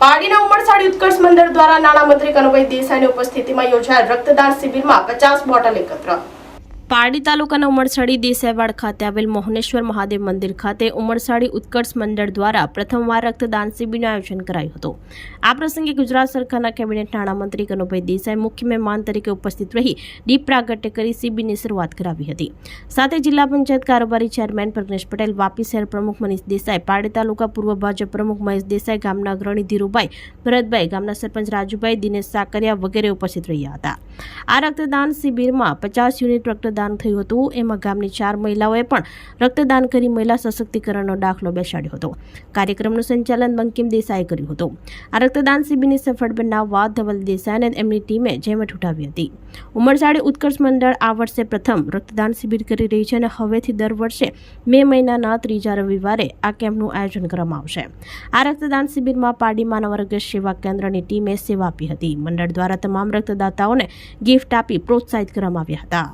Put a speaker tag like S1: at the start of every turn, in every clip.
S1: પાડીના ઉમરસાડી ઉત્કર્ષ મંડળ દ્વારા નાણામંત્રી કનુભાઈ દેસાઈની ઉપસ્થિતિમાં યોજાયેલ રક્તદાન શિબિરમાં 50 બોટલ એકત્ર। પારડી તાલુકાના ઉમરસાડી દેસાઈવાડ ખાતે આવેલ મોહનેશ્વર મહાદેવ મંદિર ખાતે ઉમરસાડી ઉત્કર્ષ મંડળ દ્વારા પ્રથમવાર રક્તદાન શિબિરનું આયોજન કરાયું હતું। આ પ્રસંગે ગુજરાત સરકારના કેબિનેટ નાણામંત્રી કનુભાઈ દેસાઈ મુખ્ય મહેમાન તરીકે ઉપસ્થિત રહી દીપ પ્રાગટ્ય કરી શિબિરની શરૂઆત કરાવી હતી। સાથે જિલ્લા પંચાયત કારોબારી ચેરમેન પ્રજ્ઞેશ પટેલ, વાપી શહેર પ્રમુખ મનીષ દેસાઈ, પારડી તાલુકા પૂર્વ ભાજપ પ્રમુખ મહેશ દેસાઈ, ગામના અગ્રણી ધીરુભાઈ, ભરતભાઈ, ગામના સરપંચ રાજુભાઈ, દિનેશ સાકરિયા વગેરે ઉપસ્થિત રહ્યા હતા। આ રક્તદાન શિબિરમાં 50 યુનિટ રક્તદાન થયું હતું। એમાં ગામની 4 મહિલાઓએ પણ રક્તદાન કરી મહિલા સશક્તિકરણનો દાખલો બેસાડ્યો હતો। કાર્યક્રમનું સંચાલન બંકિમ દેસાઈએ કર્યું હતું। આ રક્તદાન શિબિરની સફળ બનાવવા ધવલ દેસાઈ અને એમની ટીમે જહેમત ઉઠાવી હતી। ઉમરસાડી ઉત્કર્ષ મંડળ આ વર્ષે પ્રથમ રક્તદાન શિબિર કરી રહી છે અને હવેથી દર વર્ષે મે મહિનાના 3જા રવિવારે આ કેમ્પનું આયોજન કરવામાં આવશે। આ રક્તદાન શિબિરમાં પારડી માનવ આરોગ્ય સેવા કેન્દ્રની ટીમે સેવા આપી હતી। મંડળ દ્વારા તમામ રક્તદાતાઓને ગિફ્ટ આપી પ્રોત્સાહિત કરવામાં આવ્યા હતા।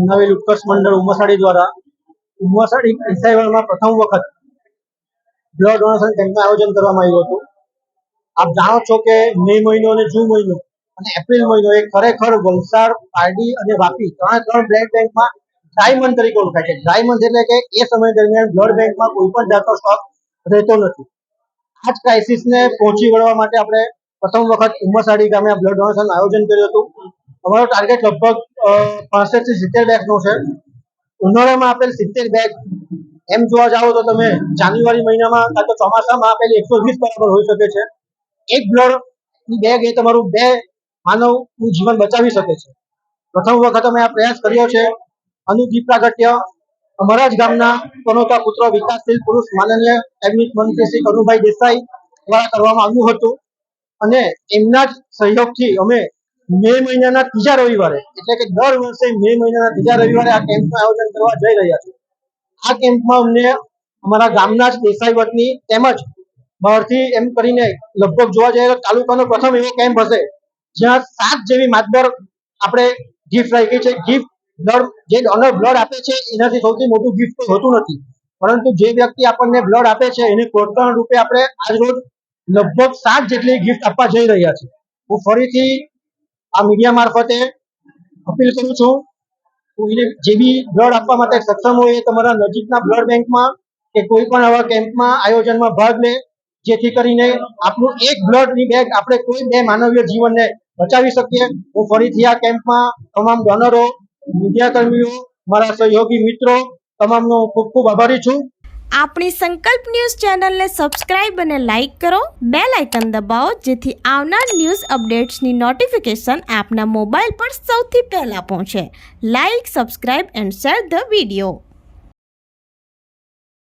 S2: નવેલ ઉત્કર્ષ મંડળ ઉમરસાડી દ્વારા ઉમરસાડી દેસાઈવાડમાં પ્રથમ વખત બ્લડ ડોનેશન કેમ્પનું આયોજન કરવામાં આવ્યું હતું। આપ જાણો છો કે મે મહિનો અને જૂન મહિનો અને એપ્રિલ મહિનો એ ખરેખર વલસાડ, પારડી અને વાપી ત્રણ બ્લડ બેંકમાં ડ્રાય મંથ તરીકે ઓળખાય છે। ડ્રાય મંથ એટલે કે એ સમય દરમિયાન બ્લડ બેંકમાં કોઈ પણ જાતનો સ્ટોક રહેતો નથી। આ જ ક્રાઇસિસને પહોંચી વળવા માટે આપણે પ્રથમ વખત ઉમરસાડી ગામે બ્લડ ડોનેશન આયોજન કર્યું હતું। અમારો ટાર્ગેટ લગભગ 65 થી 70 બેગનો છે। ઉનાળામાં આપેલ 70 બેગ એમ જોવા જાઓ તો તમે જાન્યુઆરી મહિનામાં કાં તો ચોમાસામાં આપેલ 120 બરાબર હોઈ શકે છે। એક બ્લડ ની બેગ એ તમારું 2 માનવનું જીવન બચાવી શકે છે। પ્રથમ વખત અમે આ પ્રયાસ કર્યો છે। અનુદીપ પ્રાગટ્ય અમારા જ ગામના કનોતા પુત્ર વિકાસશીલ પુરુષ માનનીય કેબિનેટ મંત્રી શ્રી કનુભાઈ દેસાઈ દ્વારા કરવામાં આવ્યું હતું અને એમના જ સહયોગથી અમે મે મહિનાના 3જા રવિવારે એટલે કે દર વર્ષે મે મહિનાના 3જા રવિવારે આ કેમ્પનું આયોજન કરવા જઈ રહ્યા છીએ। આ કેમ્પમાં અમને અમારા ગામના જ દેસાઈ વતની તેમજ બહારથી એમ કરીને લગભગ જોવા જઈએ તો તાલુકાનો પ્રથમ એવો કેમ્પ હશે જ્યાં 7 જેવી માતબર આપણે ગિફ્ટ રાખી છે। ગિફ્ટ બ્લડ જે ડોનર બ્લડ આપે છે એનાથી સૌથી મોટું ગિફ્ટ કોઈ હોતું નથી, પરંતુ જે વ્યક્તિ આપણને બ્લડ આપે છે એને પ્રોત્સાહન રૂપે આપણે આજ રોજ લગભગ 7 જેટલી ગિફ્ટ આપવા જઈ રહ્યા છીએ। હું ફરીથી આ મીડિયા મારફતે અપીલ કરું છું કોઈને જે બી બ્લડ આપવા માટે સક્ષમ હોય એ તમારા નજીકના બ્લડ બેંકમાં કે કોઈ પણ આવા કેમ્પમાં આયોજનમાં ભાગ લે, જેથી કરીને આપણું એક બ્લડની બેગ આપણે કોઈ 2 માનવીય જીવનને બચાવી શકીએ। હું ફરીથી આ કેમ્પમાં તમામ ડોનરો, મીડિયા કર્મીઓ, મારા સહયોગી મિત્રો તમામનો ખૂબ ખૂબ આભારી છું।
S3: આપણી સંકલ્પ ન્યૂઝ ચેનલને સબસ્ક્રાઇબ અને લાઇક કરો, બેલ આઇકન દબાવો જેથી આવનાર ન્યૂઝ અપડેટ્સની નોટિફિકેશન આપના મોબાઈલ પર સૌથી પહેલા પહોંચે। Like, subscribe and share the video.